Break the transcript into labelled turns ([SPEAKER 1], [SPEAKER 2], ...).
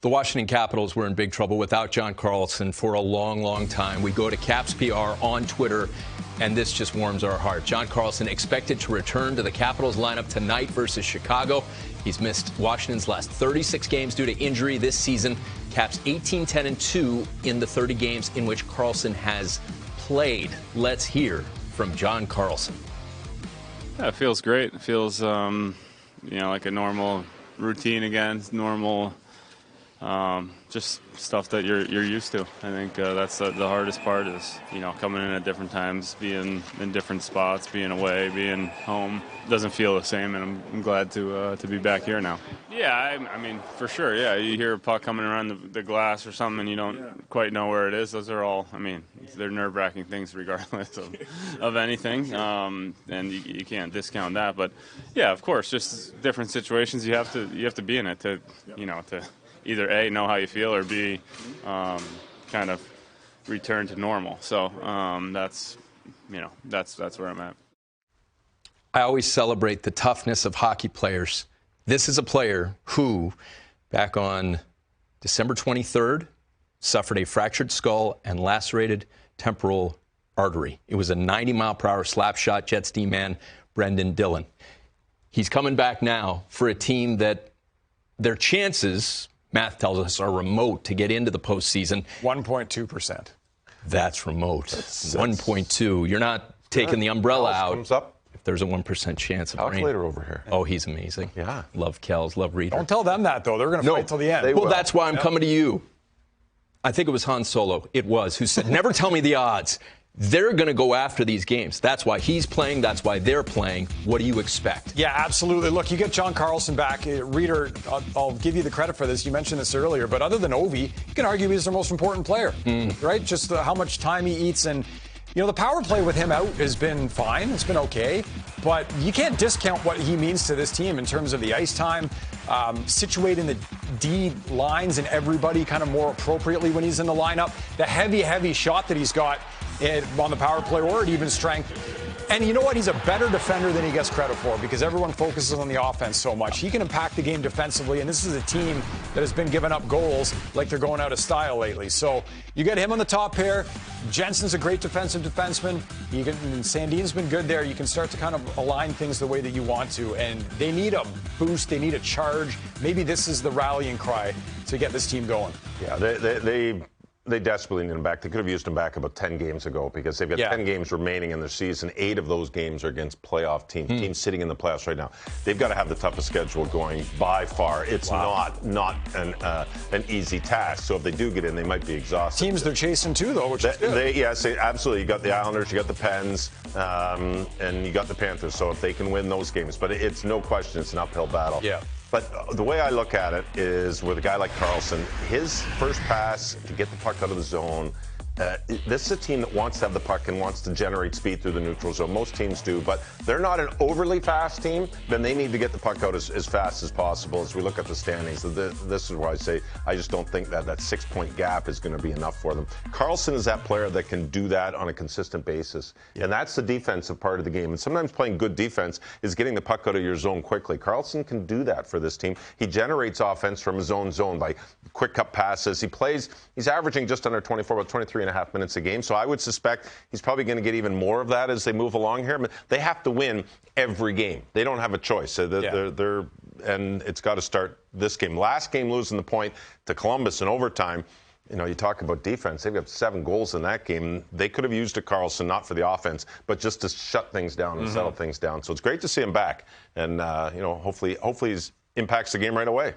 [SPEAKER 1] The Washington Capitals were in big trouble without John Carlson for a long, long time. We go to Caps PR on Twitter, and this just warms our heart. John Carlson expected to return to the Capitals lineup tonight versus Chicago. He's missed Washington's last 36 games due to injury this season. Caps 18-10-2 in the 30 games in which Carlson has played. Let's hear from John Carlson.
[SPEAKER 2] Yeah, it feels great. It feels, like a normal routine again. It's normal. Just stuff that you're used to. I think that's the hardest part is, coming in at different times, being in different spots, being away, being home. It doesn't feel the same, and I'm glad to be back here now. Yeah, I mean, for sure, yeah. You hear a puck coming around the glass or something, and you don't quite know where it is. Those are all, they're nerve-wracking things regardless of anything, and you can't discount that. But, yeah, of course, just different situations. You have to be in it to either A, know how you feel, or B, kind of return to normal. So that's where I'm at.
[SPEAKER 1] I always celebrate the toughness of hockey players. This is a player who, back on December 23rd, suffered a fractured skull and lacerated temporal artery. It was a 90-mile-per-hour slap shot, Jets D-man Brendan Dillon. He's coming back now for a team that their chances, math tells us, are remote to get into the postseason.
[SPEAKER 3] 1.2%.
[SPEAKER 1] That's remote. 1.2. You're not taking the umbrella out.
[SPEAKER 4] Comes up.
[SPEAKER 1] If there's a 1% chance of rain.
[SPEAKER 4] Calculator over here.
[SPEAKER 1] Oh, he's amazing.
[SPEAKER 4] Yeah.
[SPEAKER 1] Love Kells, love Reader.
[SPEAKER 3] Don't tell them that, though. They're going to fight till the end.
[SPEAKER 1] Well, that's why I'm coming to you. I think it was Han Solo. It was, who said, never tell me the odds. They're going to go after these games. That's why he's playing. That's why they're playing. What do you expect?
[SPEAKER 3] Yeah, absolutely. Look, you get John Carlson back. Reader, I'll give you the credit for this. You mentioned this earlier. But other than Ovi, you can argue he's their most important player, right? Just how much time he eats. And, the power play with him out has been fine. It's been okay. But you can't discount what he means to this team in terms of the ice time, situating the D lines and everybody kind of more appropriately when he's in the lineup. The heavy shot that he's got on the power play or at even strength. And you know what? He's a better defender than he gets credit for because everyone focuses on the offense so much. He can impact the game defensively, and this is a team that has been giving up goals like they're going out of style lately. So you get him on the top pair. Jensen's a great defensive defenseman. And Sandin's been good there. You can start to kind of align things the way that you want to. And they need a boost. They need a charge. Maybe this is the rallying cry to get this team going.
[SPEAKER 4] Yeah, they desperately need him back. They could have used him back about 10 games ago because they've got 10 games remaining in their season. 8 of those games are against playoff teams, teams sitting in the playoffs right now. They've got to have the toughest schedule going by far. It's not an easy task. So if they do get in, they might be exhausted.
[SPEAKER 3] Teams they're chasing too, though, which is good.
[SPEAKER 4] Yes, absolutely. You got the Islanders, you got the Pens, and you got the Panthers. So if they can win those games, but it's no question it's an uphill battle.
[SPEAKER 3] Yeah.
[SPEAKER 4] But the way I look at it is with a guy like Carlson, his first pass to get the puck out of the zone, this is a team that wants to have the puck and wants to generate speed through the neutral zone. Most teams do, but they're not an overly fast team. Then they need to get the puck out as fast as possible as we look at the standings. This is why I say I just don't think that 6-point gap is going to be enough for them. Carlson is that player that can do that on a consistent basis, and that's the defensive part of the game. And sometimes playing good defense is getting the puck out of your zone quickly. Carlson can do that for this team. He generates offense from his own zone by quick cut passes. He's averaging just under 24, about 23 and a half minutes a game. So I would suspect he's probably going to get even more of that as they move along here. But they have to win every game. They don't have a choice. So and it's got to start this game. Last game losing the point to Columbus in overtime. You talk about defense. They've got 7 goals in that game. They could have used a Carlson, not for the offense, but just to shut things down and settle things down. So it's great to see him back. And, hopefully he impacts the game right away.